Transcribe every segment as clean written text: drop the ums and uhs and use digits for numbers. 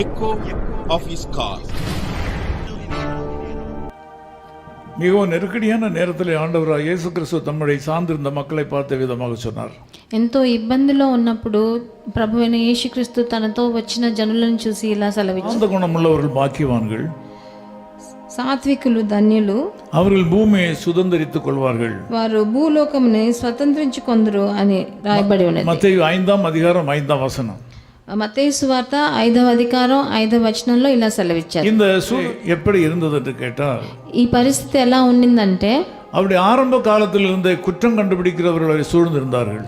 echo of his call. மிகவும் நெருக்கடியான நேரத்தில் ஆண்டவராக இயேசு கிறிஸ்து தம்முடைய சார்ந்திருந்த மக்களை பார்த்த விதமாக சொன்னார். ఎంతో ఇబ్బందిలో ఉన్నప్పుడు ప్రభువైన యేసుక్రీస్తు తనతో వచ్చిన జనులను చూసి ఇలా సెలవిచ్చారు. சாந்த குணமுள்ளவர்கள் பாக்கியவான்கள், సాత్వికులు ధన్యులు, அவர்கள் பூமியை சுதந்தரித்துக் கொள்வார்கள். వారు భూలోకముని స్వతంత్రించుకొందురు అని రాయబడి ఉన్నది. மத்தேயு 5ஆம் அதிகாரம் 5ஆம் வசனம். మత్తయి సువార్త 5వ అధికారం 5వ వచనంలో ఇలా సెలవిచ్చారు. இந்த எப்படி இருந்தது என்று கேட்டால், ఈ పరిస్థితి ఎలా ఉండిందంటే அவருடைய ஆரம்ப காலத்தில் இருந்த குற்றம் கண்டுபிடிக்கிறவர்களை சூழ்ந்திருந்தார்கள்.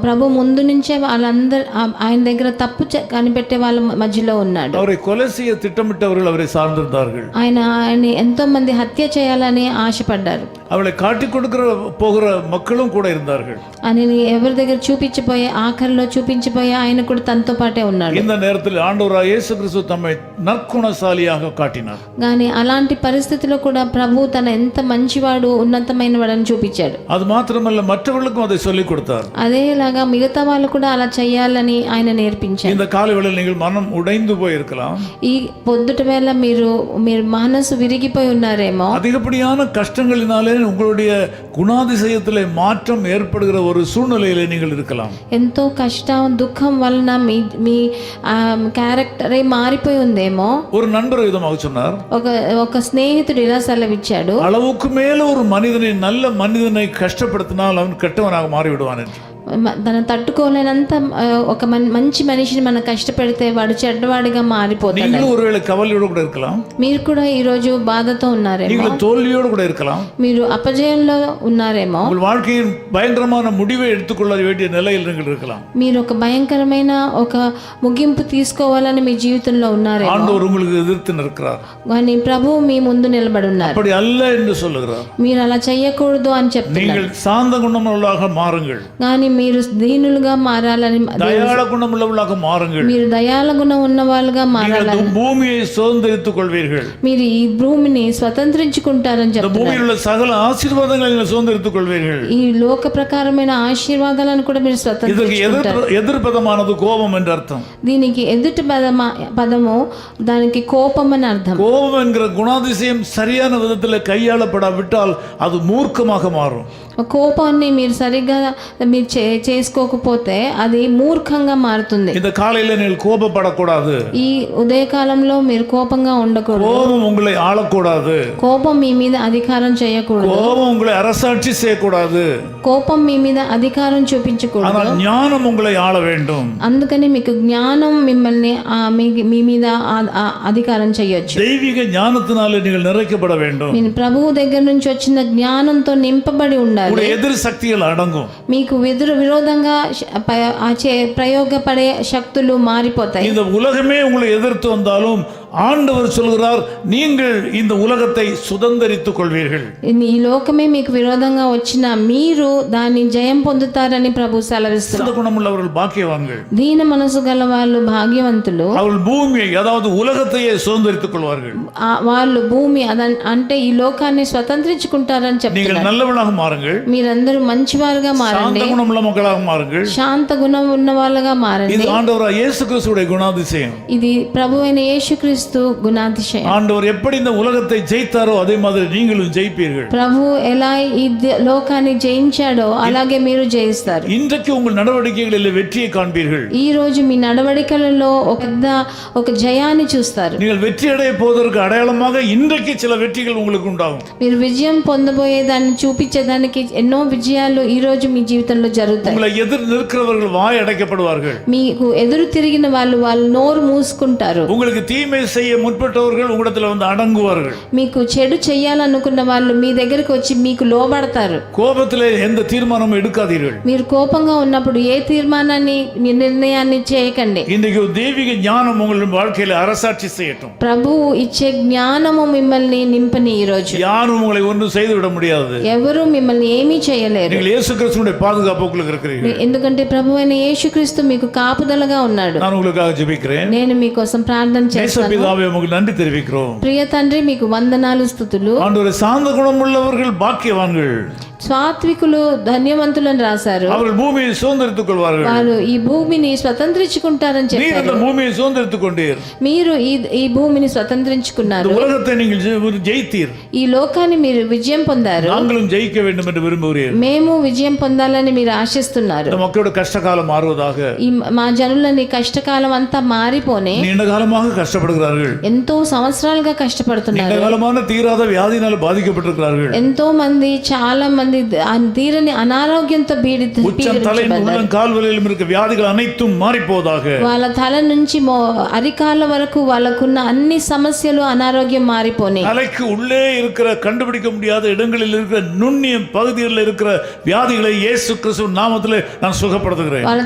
ప్రభు ముందు నుంచే వాళ్ళందరూ ఆయన దగ్గర తప్పు కనిపెట్టే వాళ్ళ మధ్యలో ఉన్నాడు. அவரை கொலை செய்ய திட்டமிட்டவர்கள் அவரை சார்ந்திருந்தார்கள். ఆయన ఎంతో మంది హత్య చేయాలని ఆశపడ్డారు. அவளை காட்டிக் கொடுக்கிற போகிற மக்களும் கூட இருந்தார்கள். ఆయనని ఎవరి దగ్గర చూపించిపోయే ఆఖరిలో చూపించిపోయే ఆయన కూడా తనతో పాటే ఉన్నాడు. இந்த நேரத்தில் ஆண்டவராகிய இயேசு கிறிஸ்து தம்மை நற்குணசாலியாக காட்டினார். కానీ అలాంటి పరిస్థితిలో కూడా ప్రభు తన ఎంత మంచివాడు ఉన్నతమైన వాడని చూపించాడు. அது மாத்திரமல்ல, மற்றவர்களுக்கும் அதை சொல்லிக் கொடுத்தார். అదేలాగా మిగతా వాళ్ళు కూడా అలా చేయాలని ఆయన నేర్పించారు. இந்த காலை வேளையில் நீங்கள் மனம் உடைந்து போயிருக்கலாம். ఈ పొద్దుట వేళ మీరు మనసు విరిగిపోయి ఉన్నారేమో. அதிகப்படியான கஷ்டங்களினாலே உங்களுடைய குணாதிசயத்திலே மாற்றம் ஏற்படுகிற ஒரு சூழ்நிலையிலே நீங்கள் இருக்கலாம். ఎంతో కష్టం దుఃఖం వలన మీ క్యారెక్టరే మారిపోయి ఉందేమో. ஒரு நண்பர் விதமாக சொன்னார், ఒక స్నేహితుడు ఇలా సెలవిచ్చాడు, அளவுக்கு மேல ஒரு மனிதனை, நல்ல மனிதனை கஷ்டப்படுத்தினால் அவன் கெட்டவனாக மாறிவிடுவான் என்று. తన తట్టుకోలేనంత ఒక మంచి మనిషిని మనం కష్టపెడితే వాడు చెడ్డవాడిగా మారిపోతాడు. நீங்களும் ஒருவேளை கவலையோடு கூட இருக்கலாம். మీరు కూడా ఈ రోజు బాధతో ఉన్నారేమో. நீங்கள் தோல்வியோடு கூட இருக்கலாம். మీరు అపజయంలో ఉన్నారేమో. உங்கள் வாழ்க்கையின் பயங்கரமான முடிவை எடுத்துக்கொள்ள வேண்டிய நிலையில் நீங்கள் இருக்கலாம். మీరు ఒక భయంకరమైన ఒక ముగింపు తీసుకోవాలని మీ జీవితంలో ఉన్నారేమో. ஆண்டவர் உங்களுக்கு எதிர்த்து நிற்கிறார். కానీ ప్రభువు మీ ముందు నిలబడి ఉన్నారు. அப்படி அல்ல என்று சொல்லுகிறார். మీరు అలా చేయకూడదు అని చెప్తున్నారు. நீங்கள் சாந்த குணமுள்ளவர்களாக மாறுங்கள். కానీ మీరు దీనులుగా మారాలని, దయాళ గుణముள்ளவர்களாக மாறுங்கள். మీరు దయాల గుణం ఉన్న వాళ్ళుగా మారాలని, பூமியை சுதந்தரித்துக் கொள்வீர்கள். మీరు ఈ భూమిని స్వతంత్రించుకుంటారని చెప్తున్నారు. பூமியில் உள்ள சகல ஆசீர்வாதங்களை நீங்கள் சுதந்தரித்துக் கொள்வீர்கள். ఈ లోక ప్రకారమైన ఆశీర్వాదాలను కూడా మీరు స్వతంత్రించుకుంటారు. ఎదుర్పదమానది కోపం என்று అర్థం. దీనికి ఎదుటి పదము దానికి కోపం అని అర్థం. கோபம் என்கிற குணாதிசயம் சரியான விதத்தில் கையாளப்படாவிட்டால் அது மூர்க்கமாக மாறும். కోపాన్ని మీరు సరిగ్గా మీరు చేసుకోకపోతే అది మూర్ఖంగా మారుతుంది. இந்த காலையில நீங்கள் கோபப்படக்கூடாது. ఈ ఉదయకాలంలో మీరు కోపంగా ఉండకూడదు. கோபம் உங்களை ஆளக்கூடாது. కోపం మీ మీద అధికారం చేయకూడదు. கோபம் உங்களை அரசாட்சி செய்யக்கூடாது. కోపం మీ మీద అధికారం చూపించకూడదు. ஆனால் ஞானம் உங்களை ஆள வேண்டும். అందుకని మీకు జ్ఞానం మిమ్మల్ని మీ మీద అధికారం చేయొచ్చు. தெய்வீக ஞானத்தினாலே நீங்கள் நிறைக்கப்பட வேண்டும். మీరు ప్రభువు దగ్గర నుంచి వచ్చిన జ్ఞానంతో నింపబడి ఉండాలి. எதிர் சக்திகள் அடங்கும். మీకు విరోధంగా ప్రయోగపడే శక్తులు మారిపోతాయి. இந்த உலகமே உங்களை எதிர்த்து வந்தாலும் ஆண்டவர் சொல்கிறார், நீங்கள் இந்த உலகத்தை சுதந்தரித்துக் கொள்வீர்கள். ఈ లోకమే మీకు విరోధంగా వచ్చినా మీరు దాన్ని జయం పొందుతారని ప్రభు సెలవిస్తున్నారు. குணமுள்ளவர்கள் பாக்கியவான்கள். దీన మనసు గల వాళ్ళు భాగ్యవంతులు. அவர்கள் பூமியை, அதாவது உலகத்தையே சுதந்தரித்துக் கொள்வார்கள். వాళ్ళు భూమి అంటే ఈ లోకాన్ని స్వతంత్రించుకుంటారని చెప్తున్నారు. நீங்கள் நல்லவர்களாக மாறுங்கள். మీరందరూ మంచివారుగా మారండి. சாந்த குணமுள்ள மக்களாக மாறுங்கள். శాంత గుణం ఉన్న వాళ్ళగా మారండి. இது ஆண்டவராகிய இயேசு கிறிஸ்துவின் குணாதிசயம். ఇది ప్రభువైన యేసుక్రీస్తు గుణాతిశయం. ஆண்டவர் எப்படி இந்த உலகத்தை ஜெயித்தாரோ அதே மாதிரி நீங்களும் ஜெயிப்பீர்கள். ప్రభు ఎలా ఈ లోకాన్ని జయించాడో అలాగే మీరు జయిస్తారు. இன்றைக்கு உங்கள் நடவடிக்கைகளில் வெற்றியை காண்பீர்கள். ఈ రోజు మీ నడవడికలలో ఒక జయాన్ని చూస్తారు. நீங்கள் வெற்றி அடைய போவதற்கு அடையாளமாக இன்றைக்கு சில வெற்றிகள் உங்களுக்கு உண்டாகும். మీరు విజయం పొందబోయేదాన్ని చూపించేదానికి ఎన్నో విజయాలు ఈ రోజు మీ జీవితంలో జరుగుతాయి. உங்களை எதிர் நிற்கிறவர்கள் வாய் அடைக்கப்படுவார்கள். మీకు ఎదురు తిరిగిన వాళ్ళు నోరు మూసుకుంటారు. உங்களுக்கு தீமை செய்ய முற்பட்டவர்கள் உங்களிடத்தில் வந்து அடங்குவார்கள். మీకు చెడు చేయాలనుకున్న వాళ్ళు మీ దగ్గరికి వచ్చి మీకు లోబడతారు. கோபத்திலே எந்த தீர்மானமும் எடுக்காதீர்கள். మీరు కోపంగా ఉన్నప్పుడు ఏ తీర్మానాన్ని మీ నిర్ణయాన్ని చేయకండి. இன்றைக்கு தெய்வீக ஞானம் உங்கள் வாழ்க்கையில அரசாட்சி செய்யட்டும். ప్రభువు ఇచ్చే జ్ఞానము మిమ్మల్ని నింపని ఈ రోజు. யாரும் உங்களை ஒன்றும் செய்து விட முடியாது. ఎవరు మిమ్మల్ని ఏమీ చేయలేరు. நீங்கள் இயேசு கிறிஸ்துவின் பாதுகாப்புக்குள்ள இருக்கிறீர்கள். ఎందుకంటే ప్రభువైన యేసుక్రీస్తు మీకు కాపుదలగా ఉన్నాడు. நான் உங்களுக்காக ஜெபிக்கிறேன். నేను మీకోసం ప్రార్థన చేస్తాను. பிதாவே, உங்களுக்கு நன்றி தெரிவிக்கிறோம். ప్రియ తండ్రి, మీకు వందనాలు స్తుతులు. ஆண்டவரே, சாந்த குணமுள்ளவர்கள் பாக்கியவான்கள். సాత్వికులు ధన్యవంతులు అని రాశారు. அவர்கள் பூமியை சுதந்தரித்துக் கொள்வார்கள். వారు ఈ భూమిని స్వతంత్రించుకుంటారని நீர் చెప్పారు. அந்த பூமியை சுதந்தரித்துக் கொண்டீர். మీరు ఈ భూమిని స్వతంత్రించుకున్నారు. இந்த உலகத்தை நீங்கள் ஜெயித்தீர். ఈ లోకాన్ని మీరు విజయం పొందారు. நாங்களும் ஜெயிக்க வேண்டும் என்று விரும்புகிறீர். మేము విజయం పొందాలని మీరు ఆశిస్తున్నారు. இந்த மக்களோட கஷ்டகாலம் மாறுவதாக. ఈ మా జనులని కష్టకాలం అంతా మారిపోనే. நீண்ட காலமாக கஷ்டப்படுகிறார்கள். ఎంతో సంవత్సరాలుగా కష్టపడుతున్నారు. நீண்ட காலமான தீராத வியாதியினால் பாதிக்கப்பட்டிருக்கிறார்கள். ఎంతో మంది చాలా మంది తీరని అనారోగ్యంతో உச்சம் தலை முதல் கால் வரையிலும் இருக்க வியாதிகள் அனைத்தும் மாறி போவதாக. వాళ్ళ తల నుంచి అరికాల వరకు వాళ్ళకున్న అన్ని సమస్యలు అనారోగ్యం మారిపోనే. தலைக்கு உள்ளே இருக்கிற கண்டுபிடிக்க முடியாத இடங்களில் இருக்கிற நுண்ணிய பகுதிகளில் இருக்கிற வியாதிகளை இயேசு கிறிஸ்துவின் நாமத்திலே நான் சுகப்படுத்துகிறேன். వాళ్ళ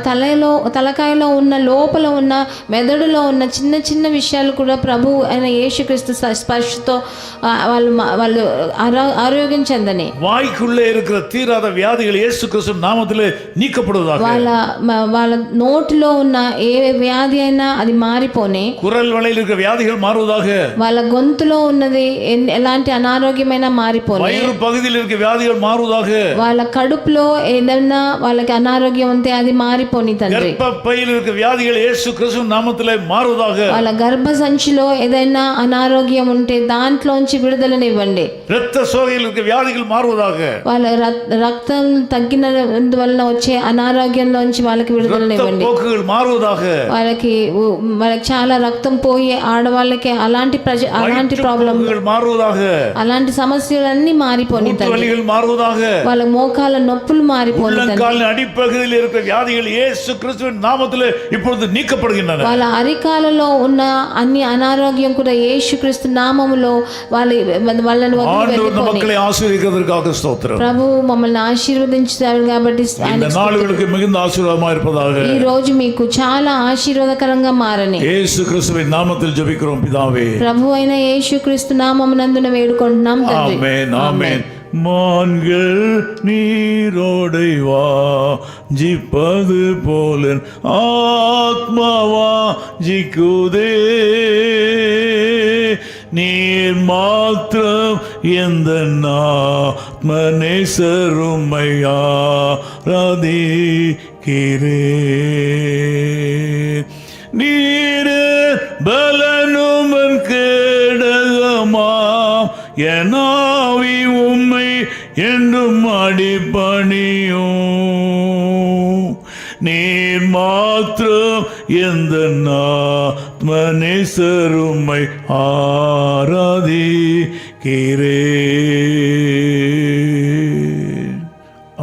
తలకాయలో ఉన్న లోపల ఉన్న మెదడులో ఉన్న చిన్న చిన్న విషయాలు కూడా ప్రభు అయిన యేసుక్రీస్తు స్పర్శతో వాళ్ళు ఆరోగ్యం చెందని. வாய்க்குள்ளே இருக்கிற தீராத வியாதிகள் இயேசு கிறிஸ்துவின் நாமத்திலே நீக்கப்படுவதாக. వాళ్ళ నోటిలో ఉన్న ఏ వ్యాధి అయినా అది మారిపోనే. குரல் வளையில் இருக்கிற வியாதிகள் மாறுவதாக. వాళ్ళ గొంతులో ఉన్నది ఎలాంటి అనారోగ్యమైనా మారిపోనే. வயிறு பகுதியில் இருக்கிற வியாதிகள் மாறுவதாக. వాళ్ళ కడుపులో ఏదైనా వాళ్ళకి అనారోగ్యం ఉంటే అది మారిపోని తండ్రి. గర్భపైயில் இருக்கிற வியாதிகள் இயேசு கிறிஸ்துவின் நாமத்திலே மாறுவதாக. వాళ్ళ గర్భ సంచిలో ఏదైనా అనారోగ్యం ఉంటే దాంట్లోంచి విడుదలనివ్వండి. இரத்த சோகையில் இருக்கிற வியாதிகள் மாறுவதாக. వాళ్ళ రక్తం తగ్గినందువలన వచ్చే అనారోగ్యంలోంచి వాళ్ళకి విడుదలనివ్వండి. పోకుகள் మారువதாக. వాళ్ళకి చాలా రక్తం పోయి ఆడవాళ్ళకి అలాంటి ప్రాబ్లం మారువதாக. అలాంటి సమస్యలన్నీ మారిపోని తండ్రి. మారువதாக. వాళ్ళ మోకాల నొప్పులు మారిపోని తండ్రి. అడిపகுதியில் இருக்கிற வியாதிகள் இயேசு கிறிஸ்துவின் நாமத்திலே இப்பொழுது நீக்கப்படுகின்றன. వాళ్ళ అరికాలలో ఉన్న అన్ని అనారోగ్యం కూడా యేసుక్రీస్తు నామములో వాళ్ళని మక్களை ஆசீர்வதிக்கிறதற்காக ஸ்தோத்திரம். ప్రభు మమ్మల్ని ఆశీర్వదించారు కాబట్టి இந்த நாளுகளுக்கு மிகுந்த ஆசீர்வாதமாக இருப்பதாக. ఈ రోజు మీకు చాలా ఆశీర్వాదకరంగా మారని యేసు கிறிஸ்துவின் நாமத்தில் ஜெபிக்கிறோம் பிதாவே. ప్రభు అయిన యేసుక్రీస్తు నామమునందున వేడుకుంటున్నాం తండ్రి. ஆமென் ஆமென். மான்கள் நீரோடை வாஞ்சிப்பது போல ஆத்மாவா ஜிக்குதே. நீர் மாத்திரம் எந்த ஆத்மநேசருமையா ராதிக்கிறே. நீரே பலனுமன் கேடகமாம் எனாவி உம்மை என்றும் அடிபணியும். நீர் மாத்திரம் எந்த ஆத்மநேசருமை ஆராதிக்கிறேன்.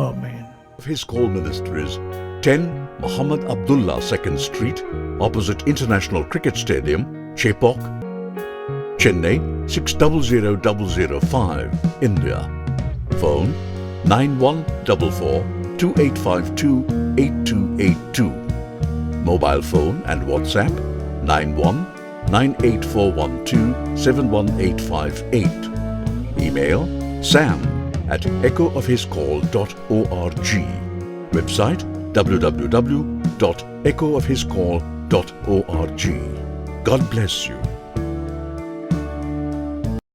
ஆமென். His Call Ministries, 10 Muhammad Abdullah 2nd Street, opposite International Cricket Stadium, Chepauk, Chennai 600005, India. Phone 9144-2852-8282. Mobile phone and WhatsApp 91-98412-71858. Email sam@echoofhiscall.org. Website www.echoofhiscall.org. God bless you.